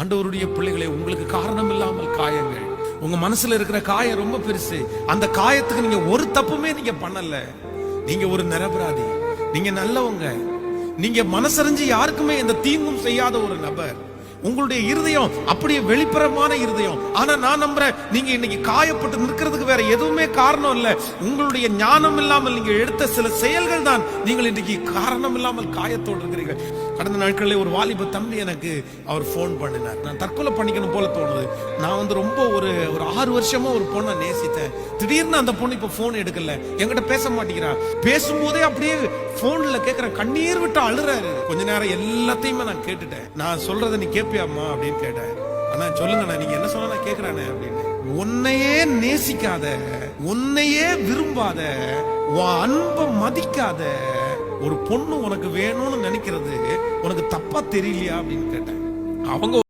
ஆண்டவருடைய பிள்ளைகளே, உங்களுக்கு காரணம் இல்லாமல் காயங்கள், உங்க மனசுல இருக்கிற காயம் ரொம்ப பெருசு. அந்த காயத்துக்கு நீங்க ஒரு தப்புமே நீங்க பண்ணல. நீங்க ஒரு நிரபராதி, நீங்க நல்லவங்க, நீங்க மனசறிஞ்சு யாருக்குமே எந்த தீங்கும் செய்யாத ஒரு நபர். உங்களுடைய இருதயம் அப்படியே வெளிப்புறமான இருதயம். ஆனா நான் நம்புறேன், நீங்க இன்னைக்கு காயப்பட்டு நிற்கிறதுக்கு வேற எதுவுமே காரணம் இல்ல. உங்களுடைய ஞானம் இல்லாமல் நீங்க எடுத்த சில செயல்கள் தான் நீங்கள் இன்னைக்கு காரணம் இல்லாமல் காயத்தோடு இருக்கிறீர்கள். கடந்த நாட்களில் ஒரு வாலிப தம்பி எனக்கு அவர் போன் பண்ணினார். நான் தற்கொலை பண்ணிக்கணும் போல தோணுது. நான் ரொம்ப ஒரு 6 வருஷமா ஒரு பொண்ணை நேசித்தேன். திடீர்னு அந்த பொண்ணு இப்ப போன் எடுக்கல, என்கிட்ட பேச மாட்டேங்கிறா. பேசும்போதே அப்படியே போன்ல கேட்கிற கண்ணீர் விட்டு அழுறாரு. கொஞ்ச நேரம் எல்லாத்தையுமே நான் கேட்டுட்டேன். நான் சொல்றதை நீ கேப்பியாமா அப்படின்னு கேட்டேன். ஆனா சொல்லுங்க, நீங்க என்ன சொன்னா நான் கேட்கிறானே அப்படின்னு. உன்னையே நேசிக்காத, உன்னையே விரும்பாத, உன் அன்பை மதிக்காத ஒரு பொண்ணு உனக்கு வேணும்னு நினைக்கிறது உனக்கு தப்பா தெரியலையா அப்படின்னு கேட்டேன். அவங்க